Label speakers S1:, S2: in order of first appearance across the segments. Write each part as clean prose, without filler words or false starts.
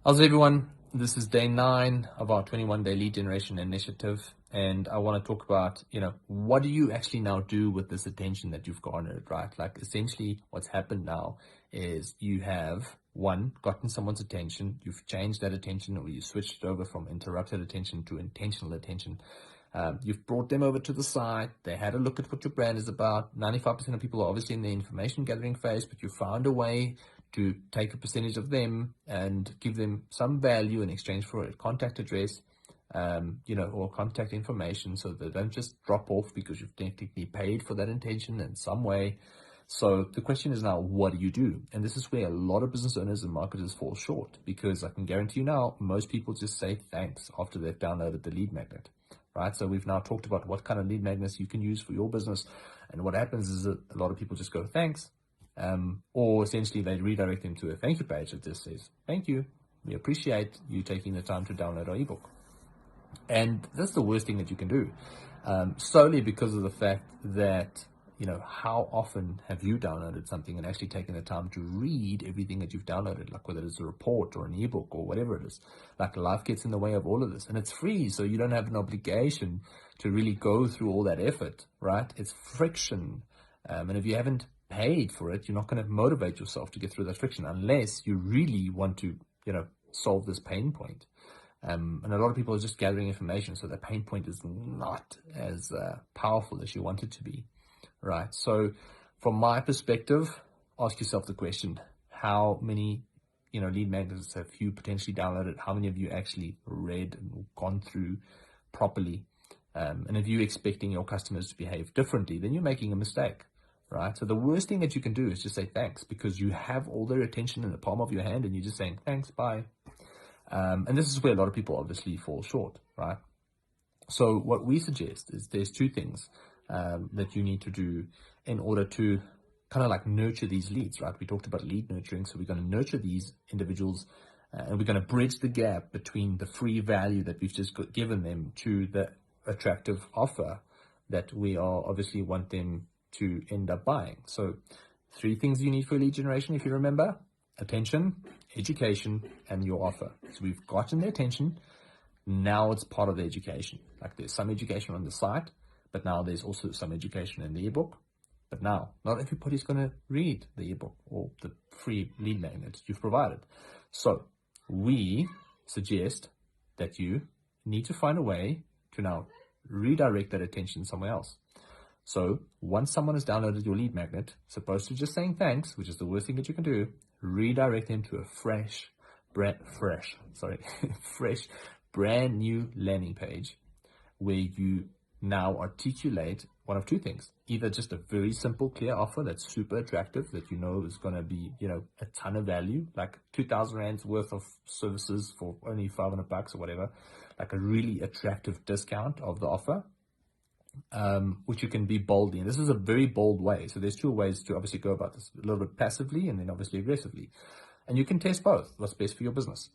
S1: How's everyone? This is day 9 of our 21-day lead generation initiative, and I want to talk about, what do you actually now do with this attention that you've garnered, right? Like essentially what's happened now is you have, one, gotten someone's attention, you've changed that attention, or you switched over from interrupted attention to intentional attention. You've brought them over to the site. They had a look at what your brand is about. 95% of people are obviously in the information gathering phase, but you found a way to take a percentage of them and give them some value in exchange for a contact address, or contact information, so they don't just drop off because you've technically paid for that intention in some way. So the question is now, what do you do? And this is where a lot of business owners and marketers fall short, because I can guarantee you now, most people just say thanks after they've downloaded the lead magnet. Right? So we've now talked about what kind of lead magnets you can use for your business. And what happens is that a lot of people just go, thanks. Or essentially they redirect them to a thank you page that just says, thank you. We appreciate you taking the time to download our ebook. And that's the worst thing that you can do, solely because of the fact that, how often have you downloaded something and actually taken the time to read everything that you've downloaded, like whether it's a report or an ebook or whatever it is. Like, life gets in the way of all of this, and it's free, so you don't have an obligation to really go through all that effort, right? It's friction, and if you haven't paid for it, you're not going to motivate yourself to get through that friction unless you really want to, solve this pain point. And a lot of people are just gathering information, so the pain point is not as powerful as you want it to be, right? So from my perspective, ask yourself the question, how many lead magnets have you potentially downloaded? How many of you actually read and gone through properly? And if you're expecting your customers to behave differently, then you're making a mistake, right? So the worst thing that you can do is just say thanks, because you have all their attention in the palm of your hand and you're just saying thanks, bye. And this is where a lot of people obviously fall short, right? So what we suggest is there's two things that you need to do in order to kind of like nurture these leads, right? We talked about lead nurturing. So we're going to nurture these individuals and we're going to bridge the gap between the free value that we've just given them to the attractive offer that we are obviously want them to end up buying. So 3 things you need for lead generation, if you remember: attention, education, and your offer. So we've gotten their attention. Now it's part of the education. Like, there's some education on the site, but now there's also some education in the ebook. But now, not everybody's going to read the ebook or the free lead magnet you've provided. So we suggest that you need to find a way to now redirect that attention somewhere else. So once someone has downloaded your lead magnet, supposed to just saying thanks, which is the worst thing that you can do, redirect them to a fresh, brand new landing page where you now articulate one of 2 things. Either just a very simple, clear offer that's super attractive, that is going to be, a ton of value, like 2,000 Rands worth of services for only $500 or whatever, like a really attractive discount of the offer. Which you can be bold in. This is a very bold way. So there's 2 ways to obviously go about this: a little bit passively and then obviously aggressively. And you can test both. What's best for your business?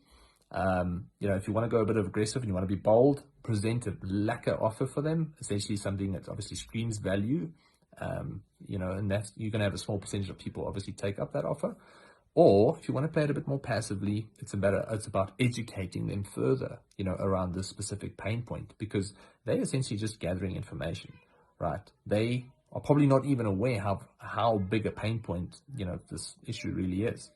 S1: If you want to go a bit of aggressive and you want to be bold, present a lacquer offer for them, essentially something that obviously screams value, and that's, you're going to have a small percentage of people obviously take up that offer. Or if you want to play it a bit more passively, it's about educating them further, around this specific pain point, because they're essentially just gathering information, right? They are probably not even aware how big a pain point, this issue really is.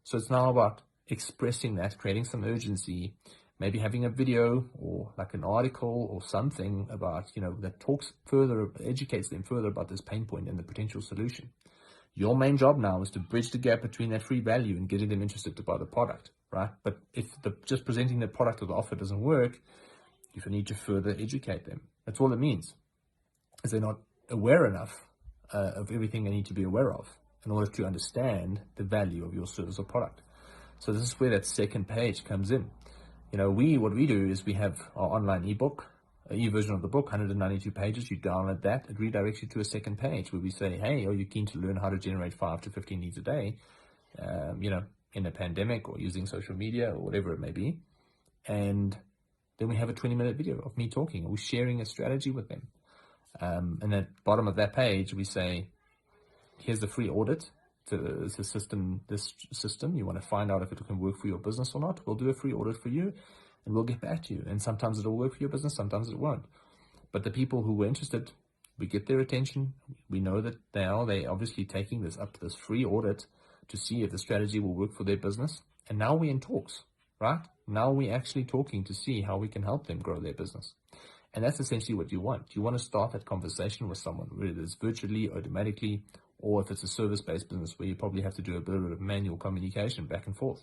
S1: So it's now about expressing that, creating some urgency, maybe having a video or like an article or something about, that talks further, educates them further about this pain point and the potential solution. Your main job now is to bridge the gap between that free value and getting them interested to buy the product, right? But if just presenting the product or the offer doesn't work, you need to further educate them. That's all it means, is they're not aware enough of everything they need to be aware of in order to understand the value of your service or product. So this is where that second page comes in. What we do is we have our online ebook, e-version of the book, 192 pages. You download that. It redirects you to a second page where we say, hey, are you keen to learn how to generate 5 to 15 leads a day, in a pandemic or using social media or whatever it may be. And then we have a 20-minute video of me talking, and we're sharing a strategy with them. And at the bottom of that page, we say, here's the free audit. it's a system, this system. You want to find out if it can work for your business or not. We'll do a free audit for you and we'll get back to you. And sometimes it'll work for your business, sometimes it won't. But the people who were interested, we get their attention. We know that now they're obviously taking this up to this free audit to see if the strategy will work for their business. And now we're in talks, right? Now we're actually talking to see how we can help them grow their business. And that's essentially what you want. You want to start that conversation with someone, whether it's virtually, automatically, or if it's a service-based business where you probably have to do a bit of manual communication back and forth.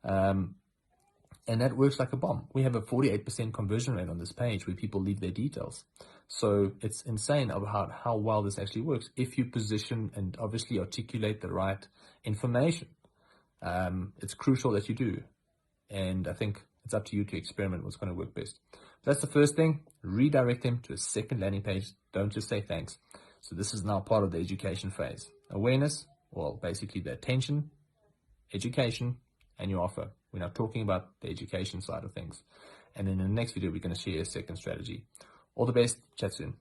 S1: And that works like a bomb. We have a 48% conversion rate on this page where people leave their details. So it's insane about how well this actually works if you position and obviously articulate the right information. It's crucial that you do. And I think it's up to you to experiment what's going to work best. That's the first thing. Redirect them to a second landing page. Don't just say thanks. So this is now part of the education phase. Awareness, well, basically the attention, education, and your offer. We're now talking about the education side of things. And in the next video, we're going to share a second strategy. All the best. Chat soon.